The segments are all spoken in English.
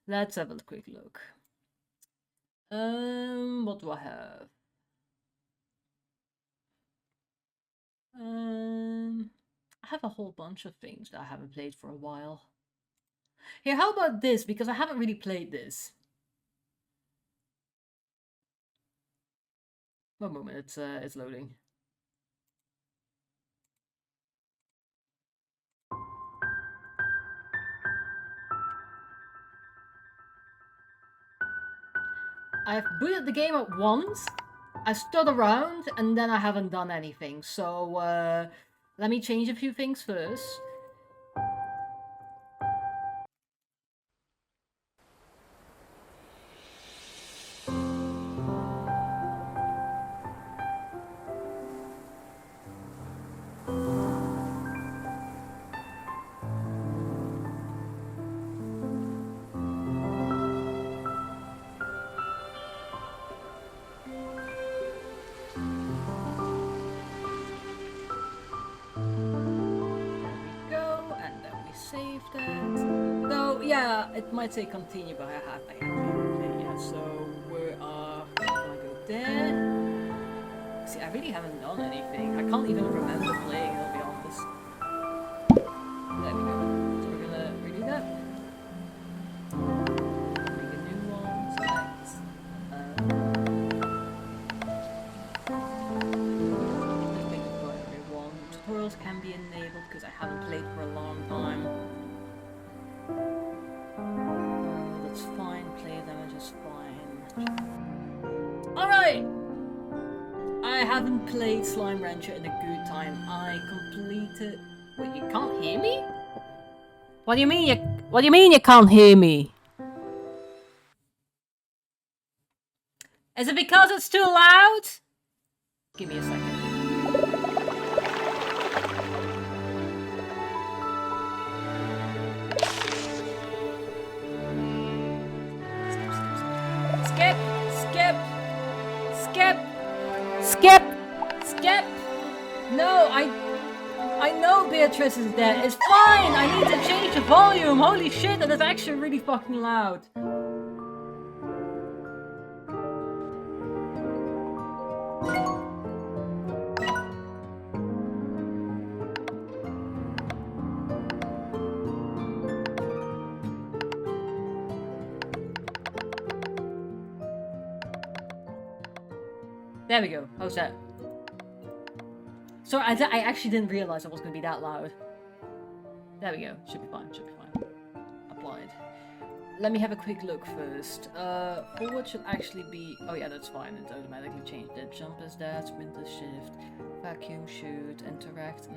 Let's have a quick look. What do I have? I have a whole bunch of things that I haven't played for a while. Here, how about this? Because I haven't really played this. One moment, it's loading. I've booted the game up once, I stood around, and then I haven't done anything. So, let me change a few things first. Save that. So yeah, it might say continue, but I haven't played yet. So we are gonna go there. See, I really haven't done anything. I can't even remember playing. I'll be honest. There we go. So we're gonna redo that. Make a new one. Select. Let's make the primary one. Tutorials can be enabled because I haven't played for a long time. That's fine, play damage is fine. Alright! I haven't played Slime Rancher in a good time. I completed... Wait, you can't hear me? What do you mean you can't hear me? Is it because it's too loud? Give me a second. Skip! Skip! Skip! Skip! Skip! No, I know Beatrice is dead. It's fine! I need to change the volume! Holy shit, that is actually really fucking loud. There we go. How's that? Sorry, I actually didn't realize it was going to be that loud. There we go. Should be fine. Should be fine. Applied. Let me have a quick look first. Forward should actually be... Oh yeah, that's fine. It automatically changed it. Jump is that. Sprint is shift. Vacuum shoot. Interact.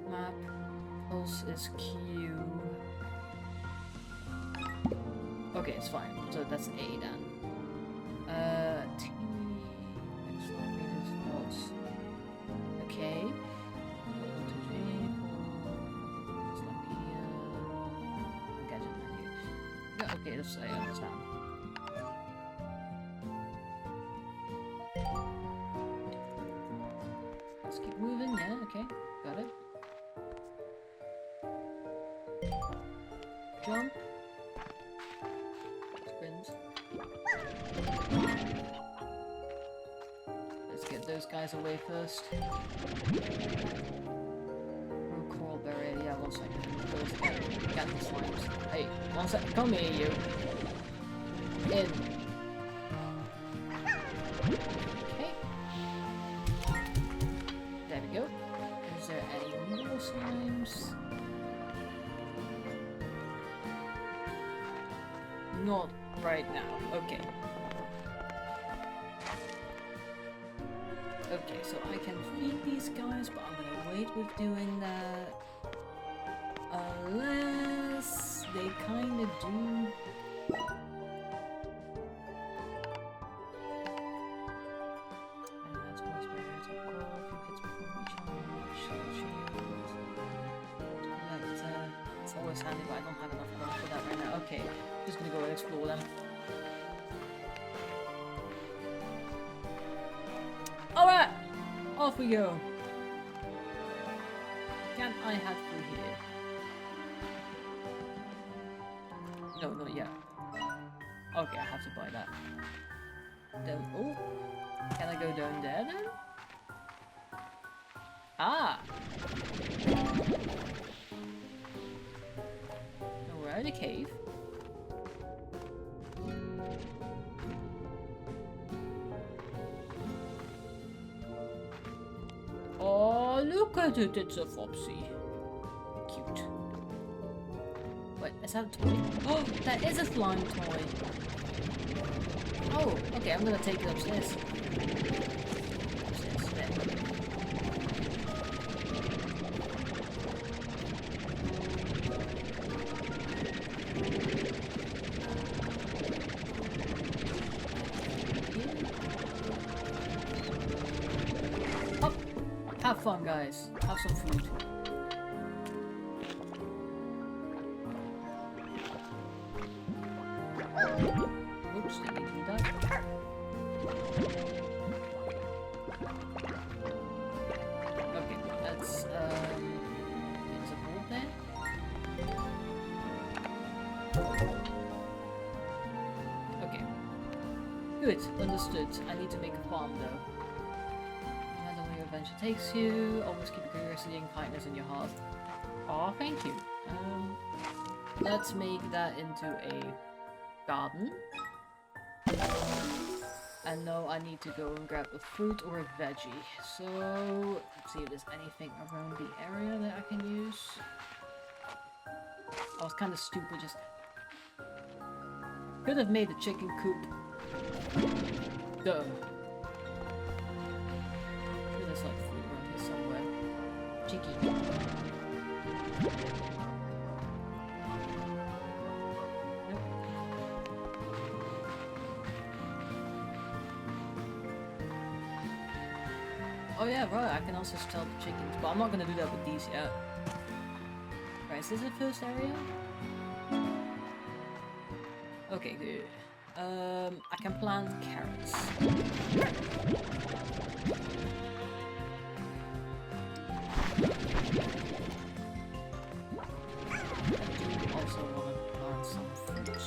Map. Pulse is Q. Okay, it's fine. So that's A then. T. Okay. Gadget menu. Yeah, okay, that's, I understand. Let's keep moving, yeah, okay. Got it. Jump. Sprint. Let's get those guys away first. Coral berry, yeah, 1 second. Those got the slimes. Hey, 1 second, come here, you. In. Okay. There we go. Is there any more slimes? Not right now. Okay. Okay, so I can feed these guys, but I'm gonna wait with doing that. Unless they kinda do. And that's what's my hands up call. A few hits before recharge. It's always handy, but I don't have enough gold for that right now. Okay, just gonna go and explore them. Alright! Off we go. Can I head through here? No, not yet. Okay, I have to buy that. Then, oh, can I go down there then? Ah! No, we're in a cave. Oh, look at it, it's a Foxy. Cute. Wait, is that a toy? Oh, that is a slime toy. Oh, okay, I'm gonna take it upstairs. Upstairs, there. Oh, have fun, guys. Have some food. Oops, didn't mean to do that. Okay, that's there's a board there. Okay. Good, understood. I need to make a farm though. No matter where your adventure takes you, always keep curiosity and kindness in your heart. Aw, thank you. Let's make that into a garden. And now I need to go and grab a fruit or a veggie. So, let's see if there's anything around the area that I can use. I was kind of stupid, just... Could have made a chicken coop. Duh. There's like food around here somewhere. Chicky. Oh yeah, right, I can also stealth chickens, but I'm not gonna do that with these yet. Right, is this the first area? Okay, good. I can plant carrots. I do also want to plant some fruits.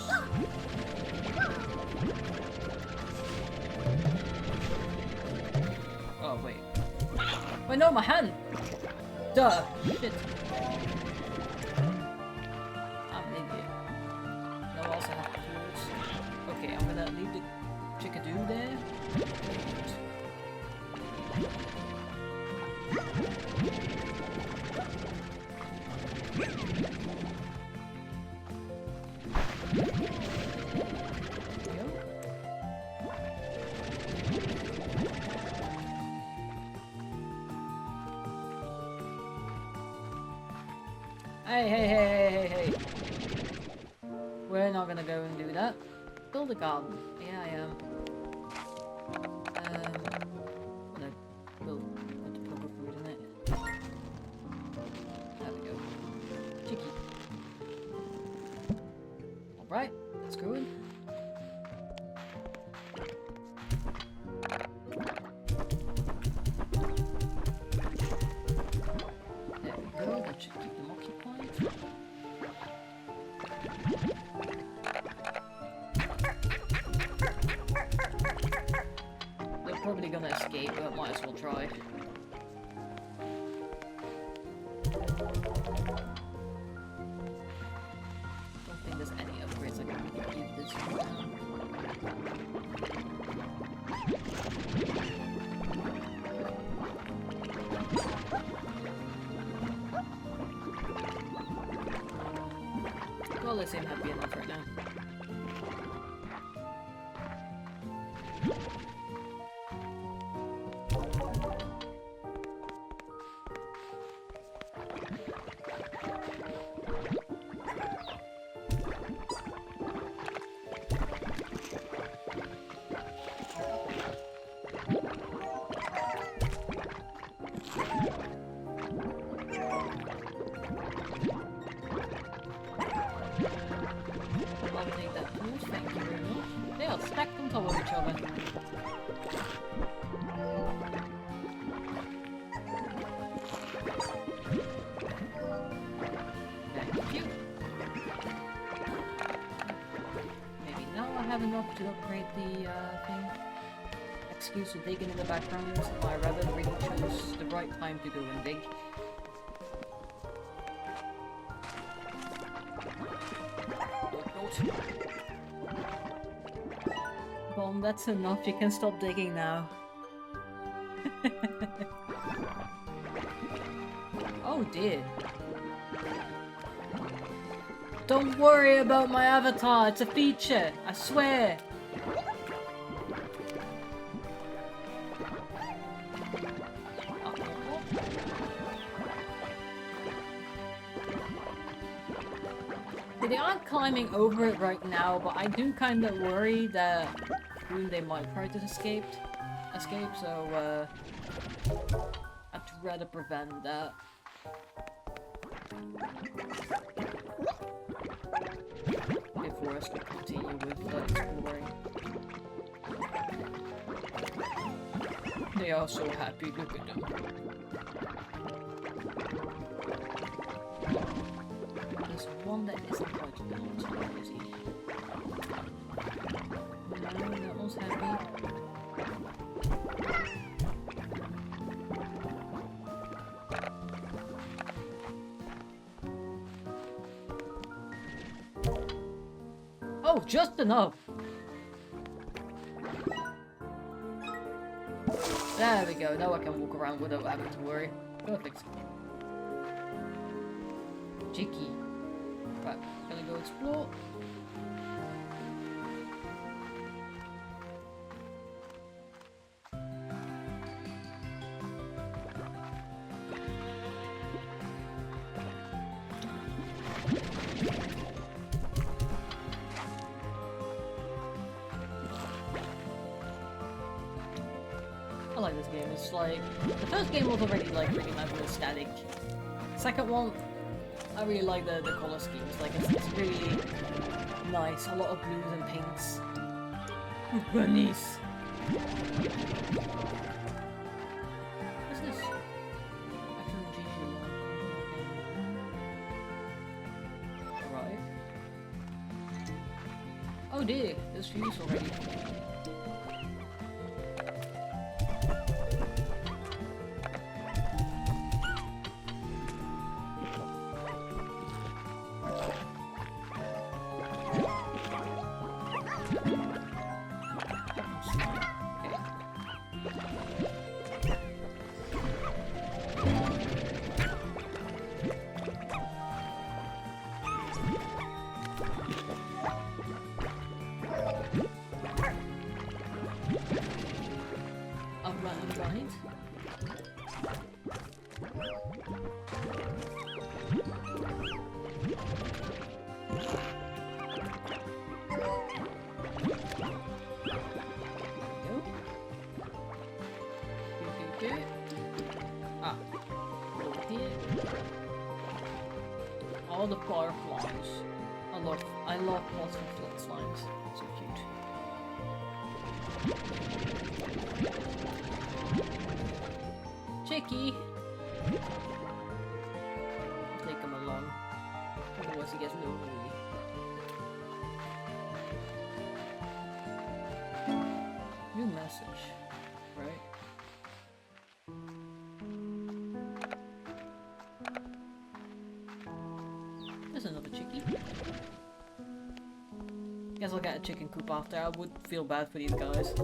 Oh, wait. Wait, no, my hand! Duh! Shit. I'm an idiot. No, I also have tools. Okay, I'm gonna leave the chickadoo there. Hey. We're not gonna go and do that. Build a garden. Yeah, I am. Gonna build put the proper food in it. There we go. Chicky. Alright, let's go in. There we go, that should keep them occupied. They're probably gonna escape, but might as well try. Don't think there's any upgrades I can give this one. Well, they seem happy enough right now. I'll take that too, thank you very much. They are stacked on top of each other. Thank you. have enough to upgrade the thing. Excuse the digging in the background. My rabbit really chose the right time to go and dig. Bomb, that's enough. You can stop digging now. Oh dear. Don't worry about my avatar, it's a feature, I swear. They aren't climbing over it right now, but I do kind of worry that soon they might try to escape, so I'd rather prevent that. Before us to continue with exploring. They are so happy, look at them. There's one that isn't quite built, where is he? No, that one's happy. Oh, just enough! There we go, now I can walk around without having to worry. Perfect. Cheeky. Right, gonna go explore. I like this game. It's like the first game was already like really nice and static. Second one, I really like the color schemes. Like it's really nice. A lot of blues and pinks. Bunnies. What's this? Right. Oh dear, there's fuse already. All the fireflies. I love lots of flood slimes. So cute. Chicky! Take him along. Otherwise he gets lonely. New message. Right? There's another chickie. Guess I'll get a chicken coop after. I would feel bad for these guys.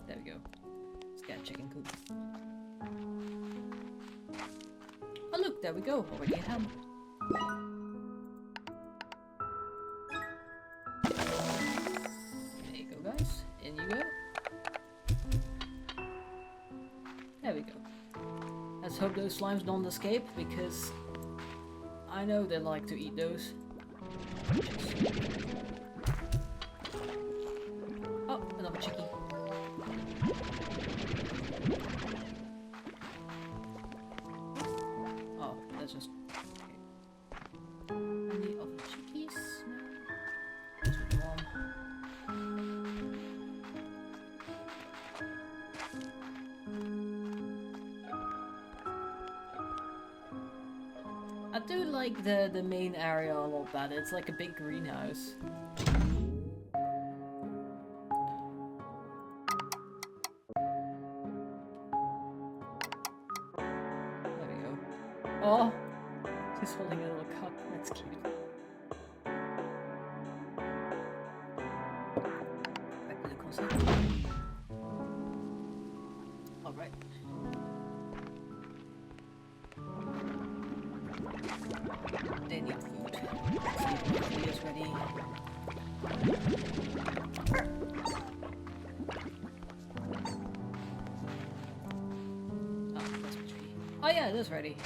There we go. Let's get a chicken coop. Oh look, there we go. Already a ham. There you go, guys. In you go. There we go. Let's hope those slimes don't escape, because I know they like to eat those. Oh, another chickie. Oh, that's just... Okay. Any other chickies? No. Just one. I do like the main area a lot better. It's like a big greenhouse. There we go. Oh, she's holding a little cup. That's cute. Back to the console. All right. They need food. Let's see if the food is ready. Oh, that's a tree. Oh yeah, it is ready.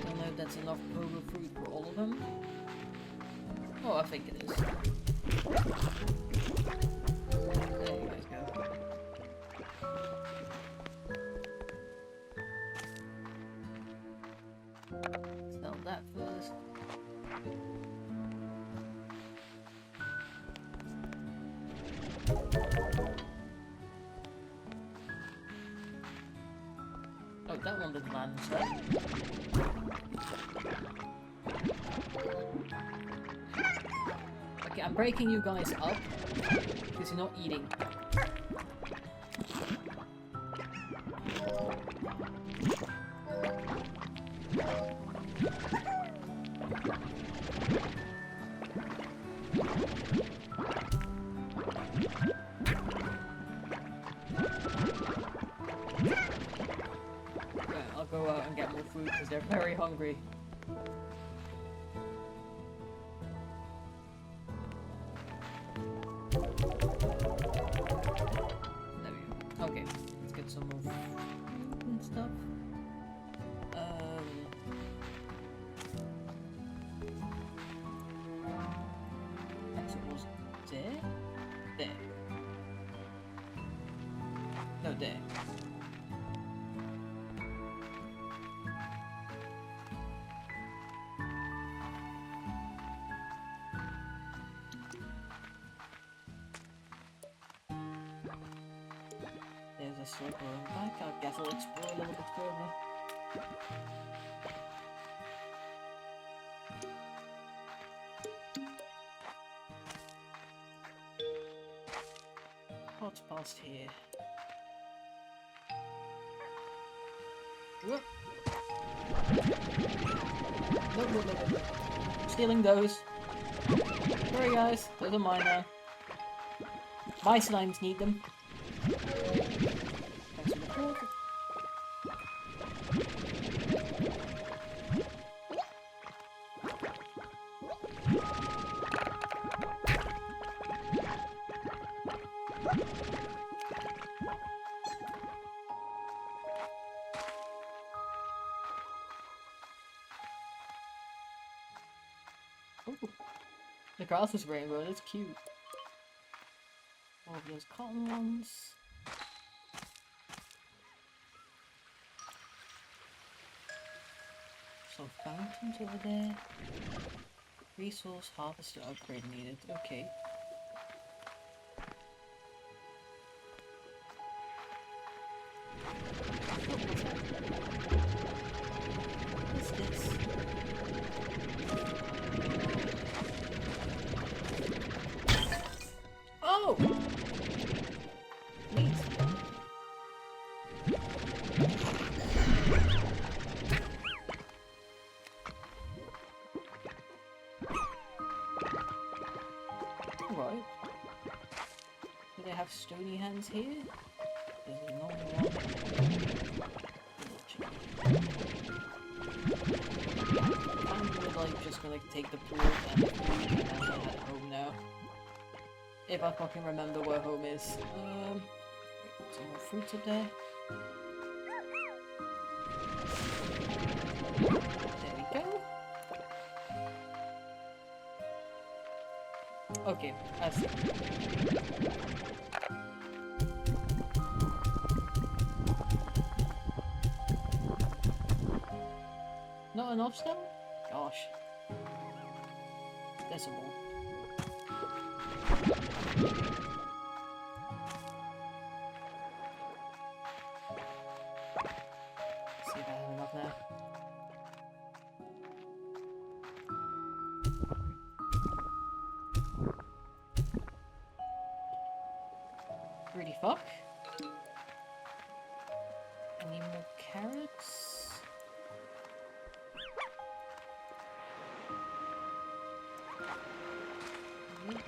Don't know if that's enough pogo fruit for all of them. Oh, I think it is. There you guys go. Sell that first. Oh, that one didn't land, so. Okay, I'm breaking you guys up because you're not eating. I'll go out and get more food because they're very hungry. There we go. Okay, let's get some more food and stuff. Actually, it was there? There. No, there. There's a circle back. I guess I'll explore a little bit further. What's past here? Whoop. Look. Stealing those. Sorry guys, those are mine now. My slimes need them. Thanks for the pork. Ooh. The grass is rainbow, that's cute. All of those cotton ones. Some fountains over there. Resource harvester upgrade needed. Okay. What's this? Oh! Neat. Alright. Do they have stony hands here? There's a normal one. I'm like just gonna take the pool and head home now. If I fucking remember where home is. Some more fruits up there. There we go. Okay, I see. Not enough still? Gosh. There's some more. fuck? Any more carrots? Nope.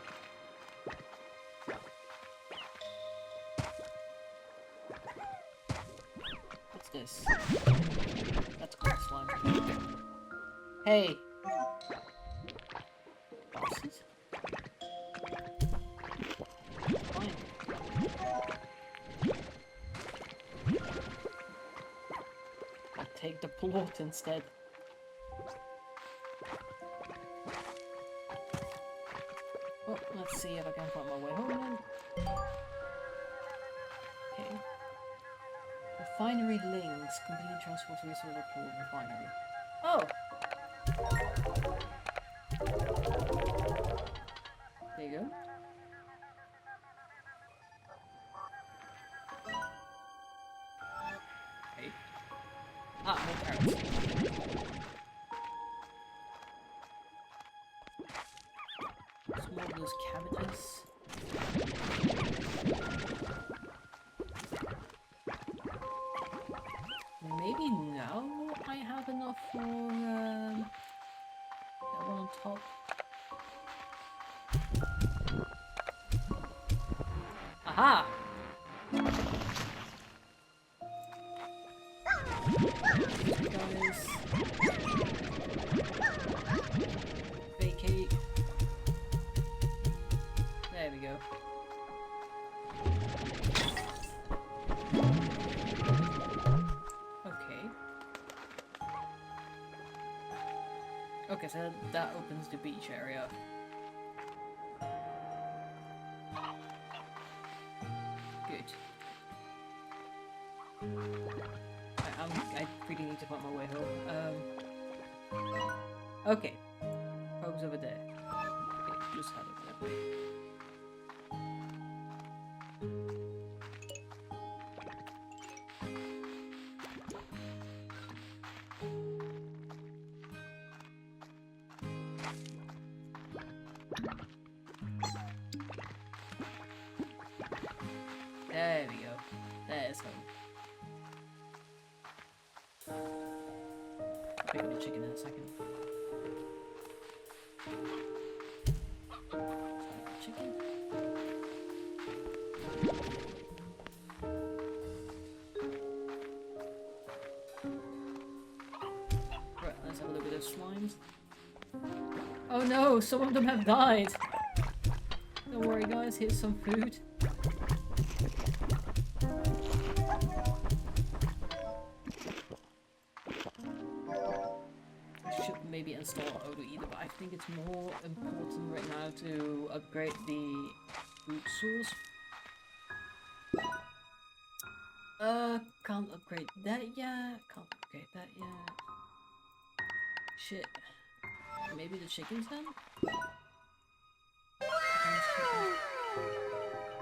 What's this? That's cold slime. Hey! Bastards. Fine. I'll take the plot instead. Well, let's see if I can find my way home then. Okay. Refinery links. Convenient transport to resource pool refinery. Oh! There you go. Okay. Ah, more carrots. Some more of those cabbages. Maybe now I have enough for that one on top. Aha! Guys, vacate. There we go. Okay, so that opens the beach area. Good. I really need to find my way home. Okay. Home's over there. Okay, just head over that way. There we go. There's home. I'll pick up the chicken in a second. Chicken. Right, let's have a look at those slimes. Oh no, some of them have died. Don't worry guys, here's some food. Maybe install auto eater, but I think it's more important right now to upgrade the food source. Can't upgrade that yet. Can't upgrade that yet. Shit. Maybe the chickens then?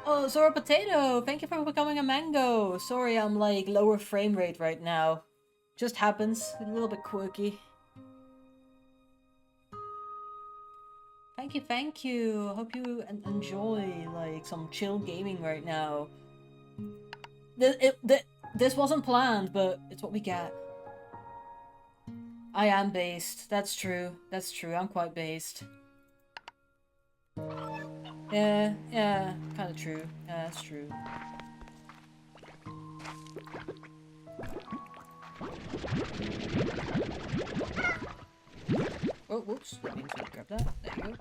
Oh, Zora Potato! Thank you for becoming a mango! Sorry, I'm like lower frame rate right now. Just happens. A little bit quirky. Thank you. Hope you enjoy like some chill gaming right now. This wasn't planned, but it's what we get. I am based. That's true. That's true. I'm quite based. Yeah, kind of true. Yeah, that's true. Oh, whoops. I need to grab that. There you go.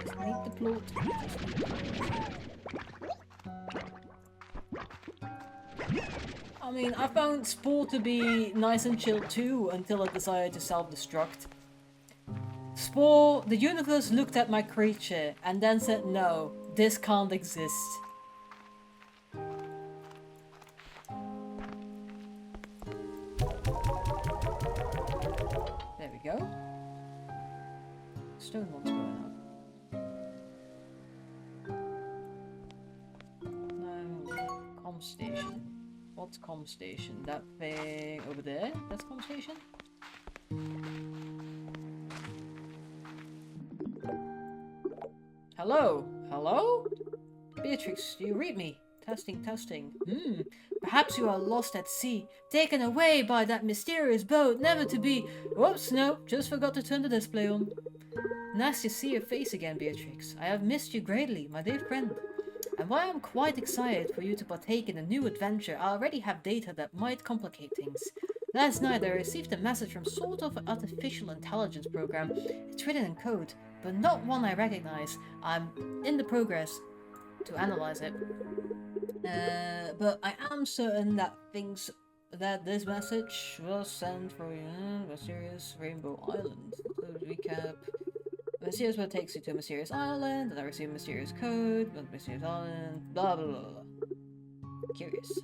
Just need the plot. I mean, I found Spore to be nice and chill too until I decided to self-destruct. Spore, the universe looked at my creature and then said, no, this can't exist. There we go. Stone one's going up. No, comm station. What's comm station? That thing over there? That's comm station? Hello? Hello? Beatrix, do you read me? Testing, testing. Perhaps you are lost at sea, taken away by that mysterious boat, never to be... Whoops, no, just forgot to turn the display on. Nice to see your face again, Beatrix. I have missed you greatly, my dear friend. And while I'm quite excited for you to partake in a new adventure, I already have data that might complicate things. Last night I received a message from sort of an artificial intelligence program. It's written in code, but not one I recognize. I'm in the progress to analyze it. But I am certain that this message was sent for Mysterious Rainbow Island. So to recap, mysterious boat takes you to a mysterious island, and I receive a mysterious code, but mysterious island, blah blah blah blah. Curious.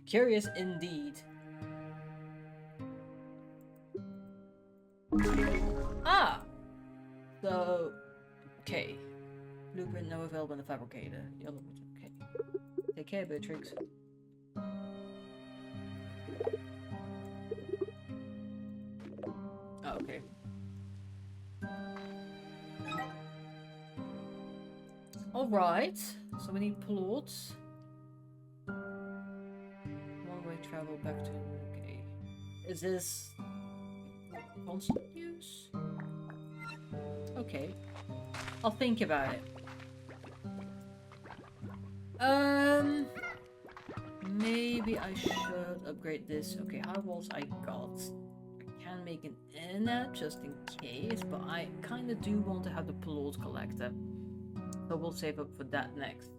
Curious indeed. Ah! So, okay. Blueprint now available in the fabricator. Okay. Take care, Beatrix. Oh, okay. Alright. So we need plots. One-way travel back to... Okay. Is this... constant use? Okay. I'll think about it. Maybe I should upgrade this. Okay, how walls I got? I can make an internet just in case, but I kind of do want to have the plot collector. So we'll save up for that next.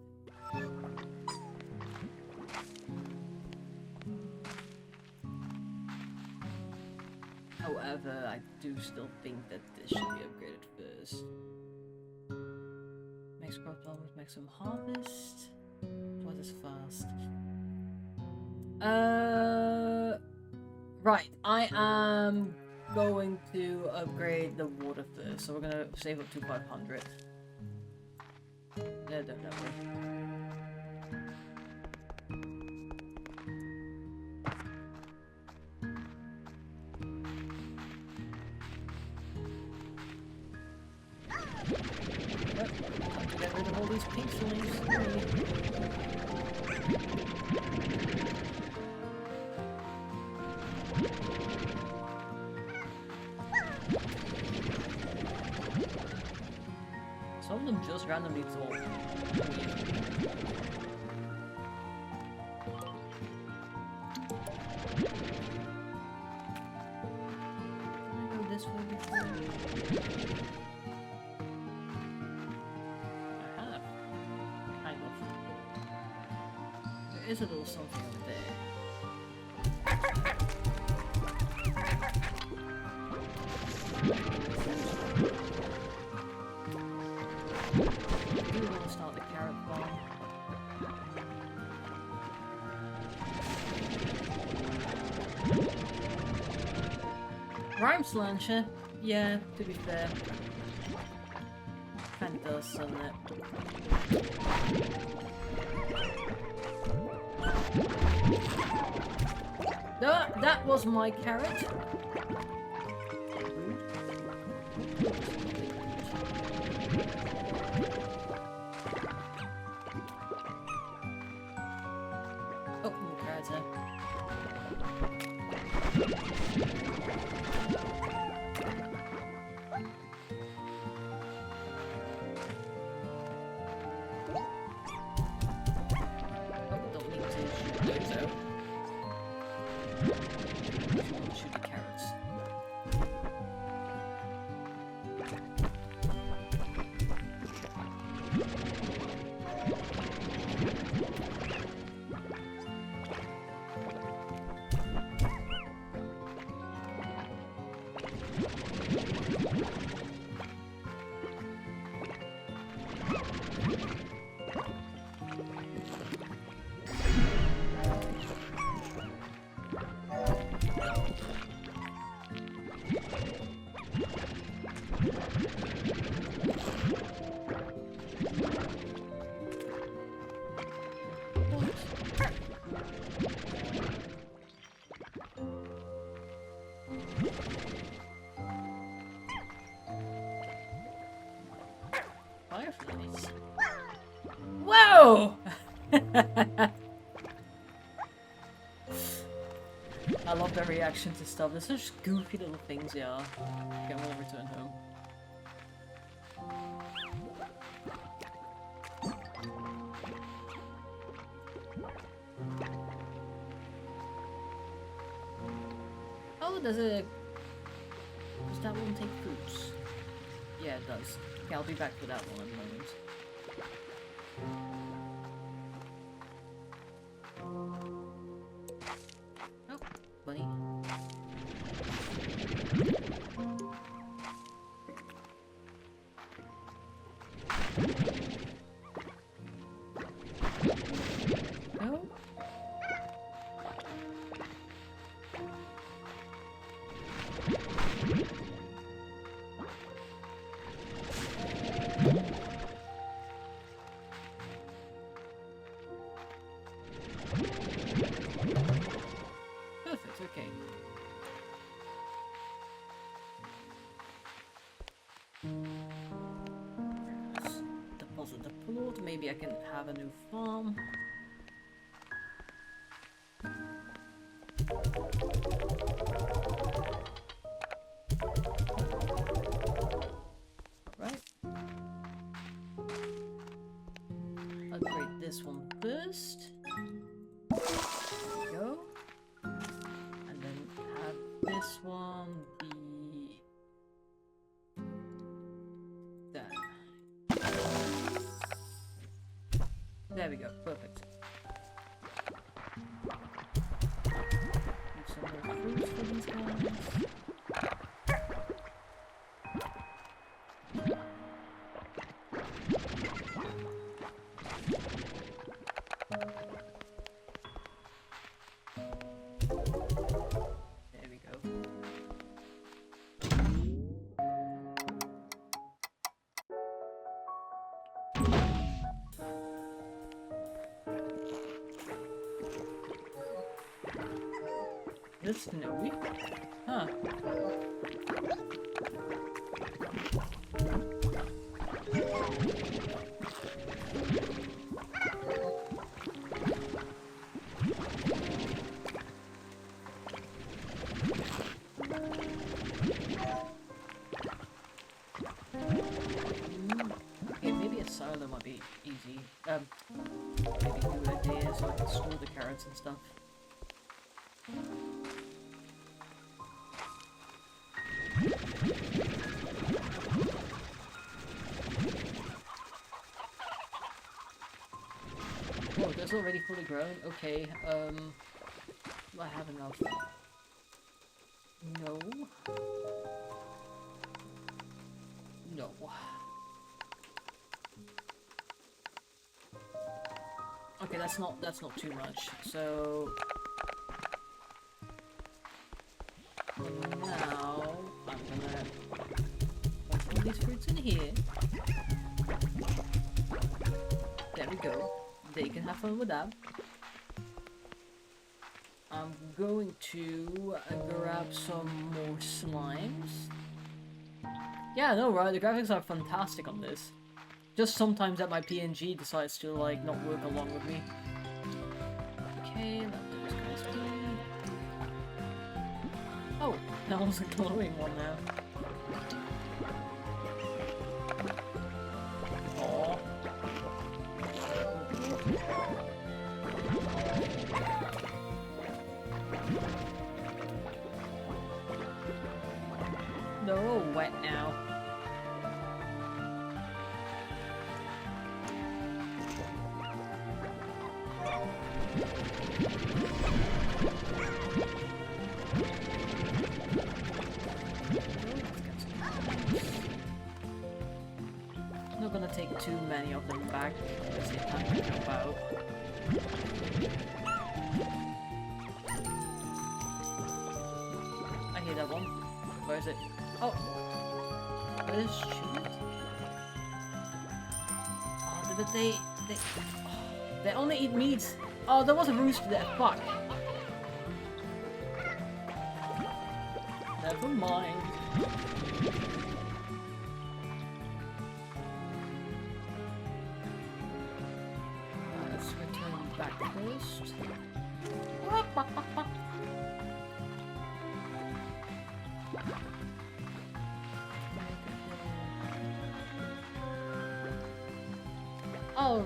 However, I do still think that this should be upgraded first. Max crop plant with maximum harvest. What is fast? Right. I am going to upgrade the water first, so we're gonna save up to 500. No, don't worry. Get rid of all these pink leaves. Some of them just randomly talk. Can I go this way before? There is a little something over there. I do want to start the carrot bomb. Rhymes launcher? Yeah, to be fair. Kinda does, doesn't it? That was my carrot. Oh, more carrots there. Shoot the carrots. No! I love their reaction to stuff. They're such goofy little things, yeah. Okay, I'm gonna return home. Oh, does that one take fruits? Yeah, it does. Okay, I'll be back for that one in a moment. Oh, bunny. Oh. Perfect, okay. Let's deposit the plot. Maybe I can have a new farm. Right. Upgrade this one first. There we go. And then have this one be that. There we go, perfect. Need some more fruits for these guys. There we go. It's snowy? Huh. Okay, maybe a silo might be easy. Maybe a good idea so I can store the carrots and stuff. Oh, that's already fully grown? Okay, do I have enough? No. No. Okay, that's not too much. So now I'm gonna put all these fruits in here. There we go. They can have fun with that. I'm going to grab some more slimes. Yeah, no, right, the graphics are fantastic on this. Just sometimes that my PNG decides to, like, not work along with me. Okay, let those guys be. Oh, that was a glowing one now. Aww. They're all wet now. I'm not gonna take too many of them back because they can't jump out. I hear that one. Where is it? Oh! What is shoot? Oh, but they only eat meat. Oh, there was a rooster there. Fuck. Never mind.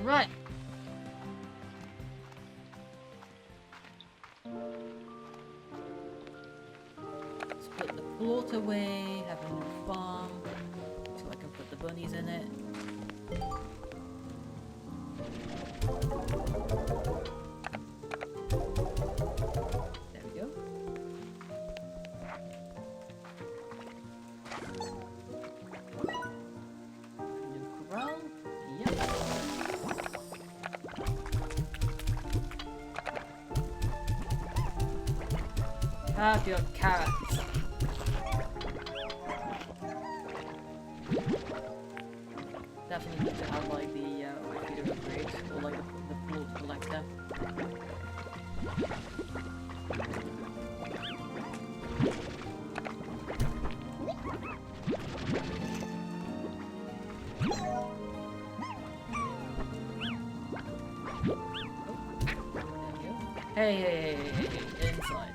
Right. Let's put the plot away, have a new farm, so I can put the bunnies in it. There we go. New corral. Yep. Have your carrots. Definitely need to have like the computer upgrade or like the pool collector. Hey, inside.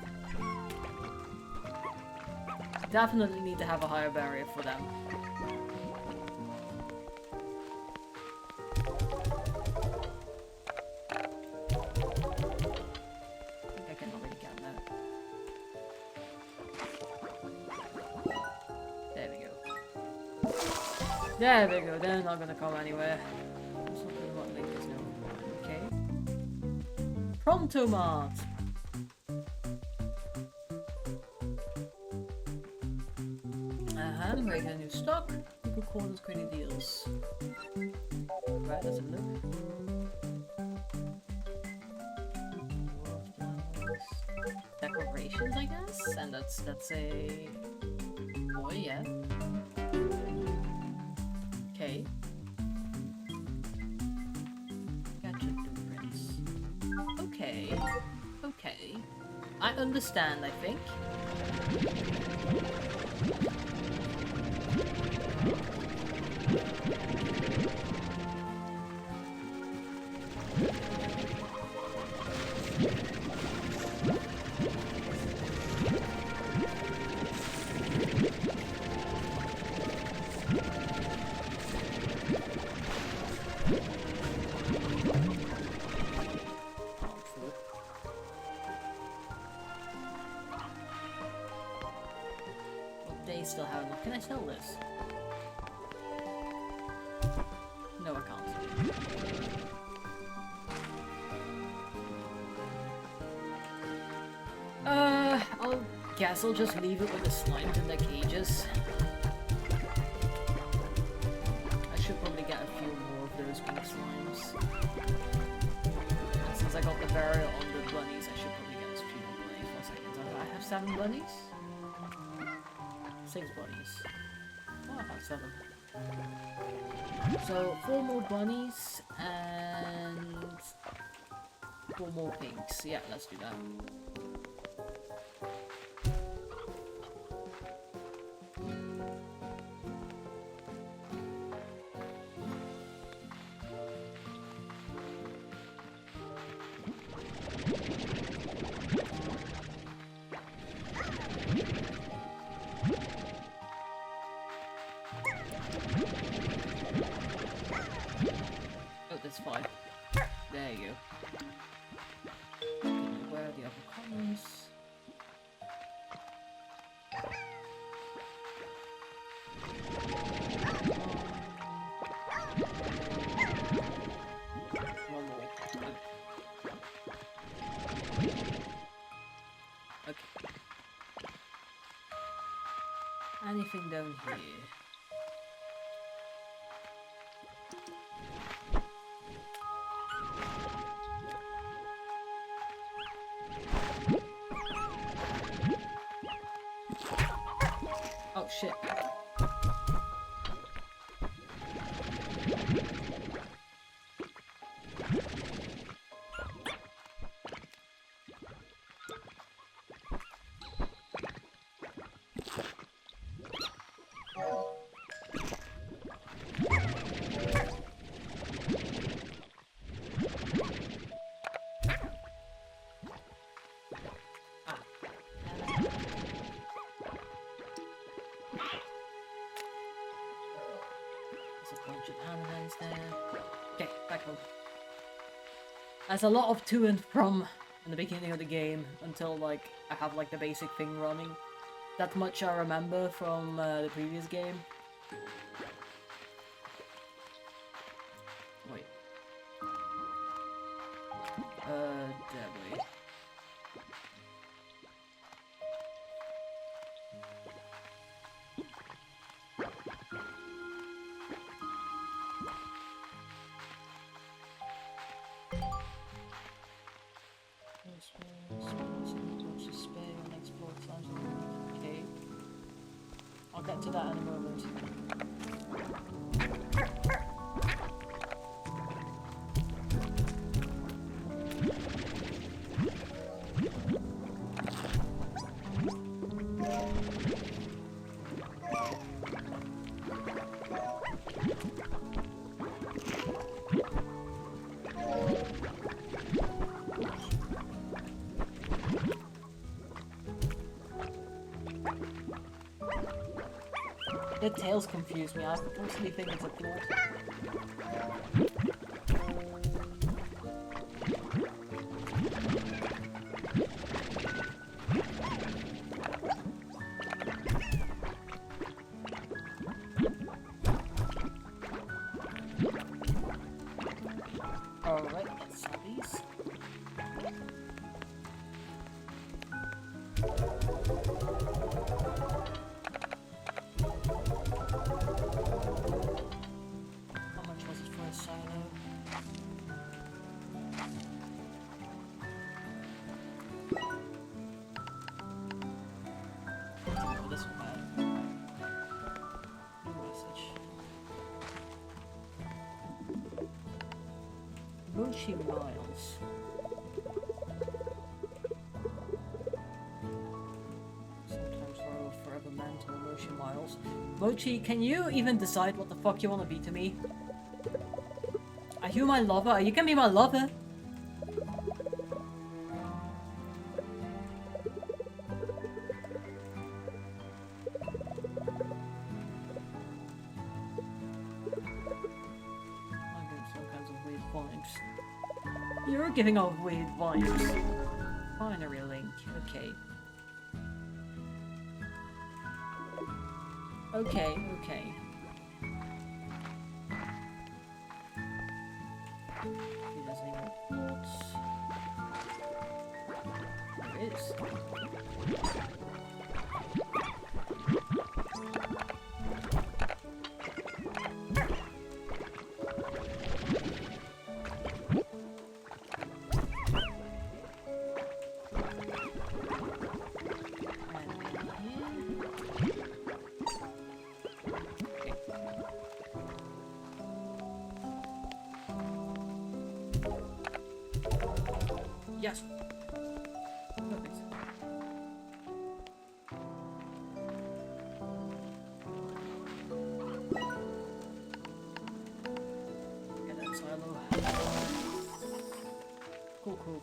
Definitely need to have a higher barrier for them. I think I can already get that. There we go. There we go, they're not gonna come anywhere. Okay. Prontomart! Create a new stock. People corners creating deals. Right, let's have a look. Decorations, I guess? And that's a boy, yeah. Okay. Gotcha blueprints. Okay. Okay. I understand, I think. They still have enough. Can I sell this? No, I can't. I'll guess I'll just leave it with the slimes in their cages. I should probably get a few more of those pink slimes. And since I got the barrier on the bunnies, I should probably get a few more bunnies for a second. I have 7 bunnies? 6 bunnies. Oh, I have 7. So 4 more bunnies and 4 more pinks. Yeah, let's do that. That's fine. There you go. Okay, where are the other columns? One more. Okay. Anything down here? Oh shit. Bunch of handguns there. Okay, back home. as a lot of to and from in the beginning of the game until like I have like the basic thing running. That much I remember from the previous game. Wait. There, wait. Okay. I'll get to that in a moment. The tails confuse me. I mostly think it's a plot. Alright, let's have these. Mochi Miles. Sometimes roll forever mental Mochi Miles. Mochi, can you even decide what the fuck you want to be to me? Are you my lover? You can be my lover. You're giving off weird vibes. Binary link, okay. Okay. He doesn't even want... There is. Yes. Perfect. Get that silo. Cool.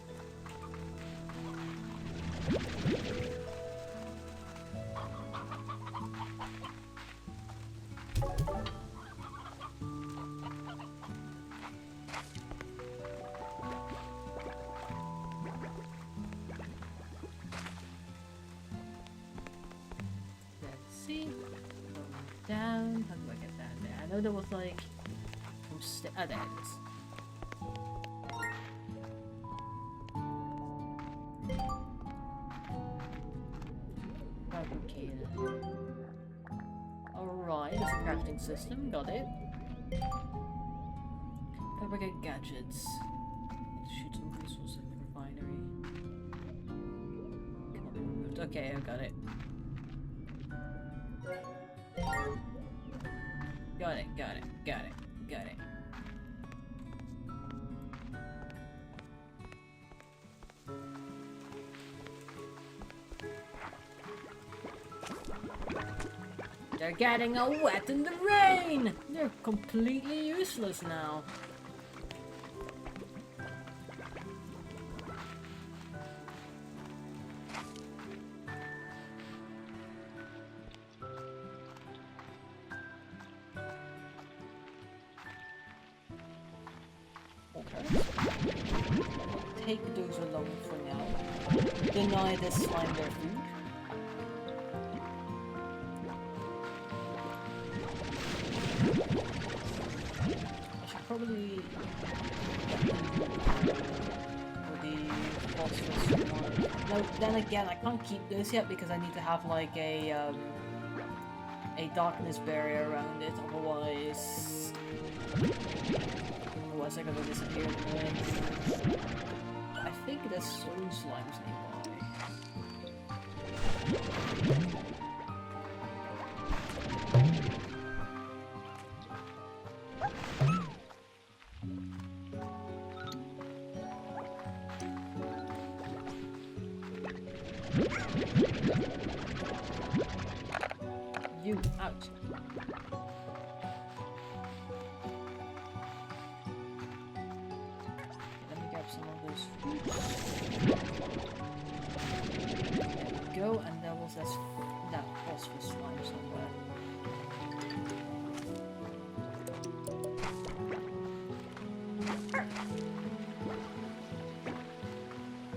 Down. How do I get down there? I know there was like some there it is. Fabricator. Alright, there's a crafting system, got it. Fabricate gadgets. Shoot some resources in the refinery. Cannot be removed. Okay, I got it. Got it. They're getting all wet in the rain! They're completely useless now. take those along for now. Deny this slime their food. I should probably for the phosphorus one. No, then again, I can't keep those yet because I need to have like a darkness barrier around it. Otherwise they're gonna disappear anyway. I think there's some slimes nearby. You out. Let me grab some of those fruits. There we go, and there was that phosphorus slime somewhere.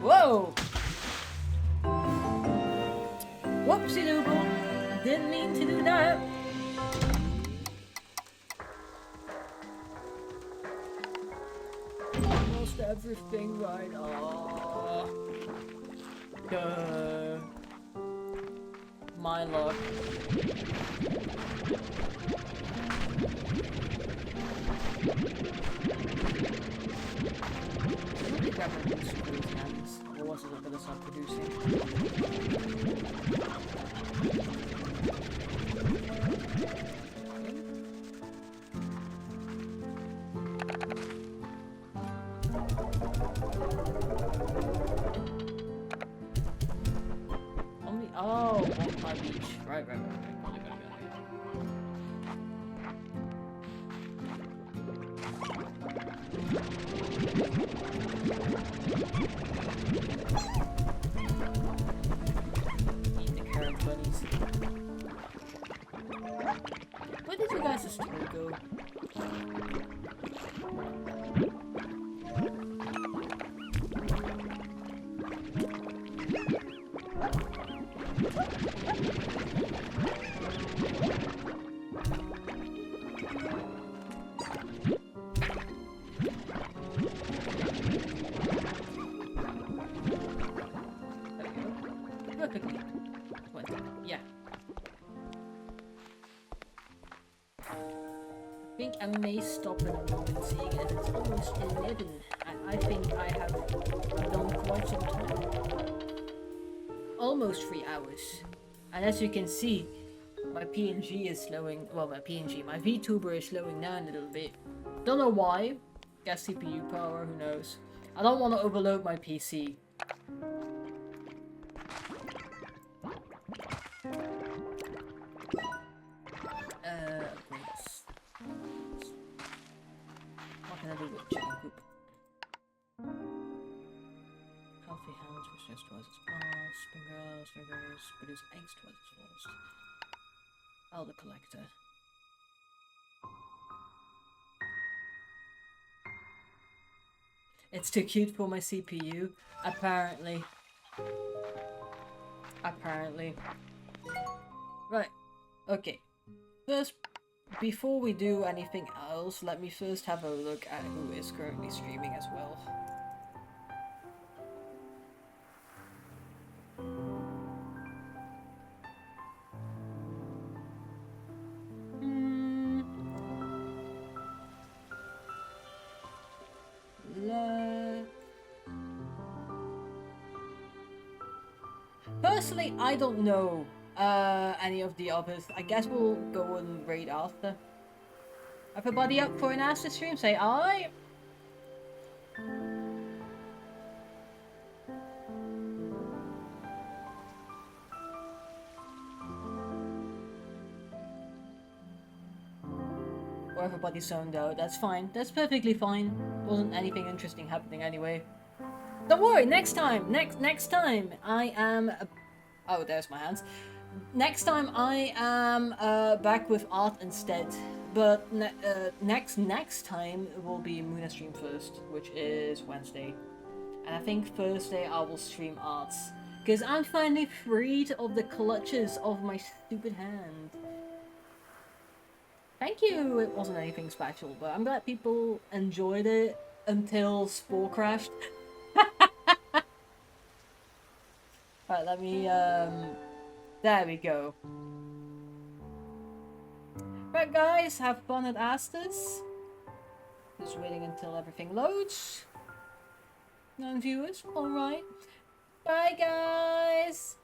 Whoa! Whoopsie doodle! Didn't mean to do that! Almost everything right off. Duh. My luck. Otherwise it's not gonna start producing. Oh, on my beach. Right. Eat the carrot bunnies. Where did you guys just go? Yeah. I think I may stop in a moment seeing as it's almost 11. I think I have done quite some time. Almost 3 hours. And as you can see, my PNG is slowing, well my Vtuber is slowing down a little bit. Don't know why. Guess CPU power, who knows. I don't want to overload my PC. What can I do with chicken coop? Healthy hands produce twice as fast. Spring girls produce eggs twice as fast. Elder collector. It's too cute for my CPU. Apparently. Right. Okay. First, before we do anything else, let me first have a look at who is currently streaming as well. Personally, I don't know any of the others. I guess we'll go and raid after. Everybody up for an Asta stream? Say aye. Or everybody's zoned out. That's fine. That's perfectly fine. Wasn't anything interesting happening anyway. Don't worry. Next time. Next time I am. Oh, there's my hands. Next time I am back with art instead. But next time will be Muna stream first, which is Wednesday. And I think Thursday I will stream arts. Because I'm finally freed of the clutches of my stupid hand. Thank you, it wasn't anything special, but I'm glad people enjoyed it until Spore crashed. Alright, let me, there we go. Right guys, have fun at Astus. Just waiting until everything loads. Non-viewers, alright. Bye guys!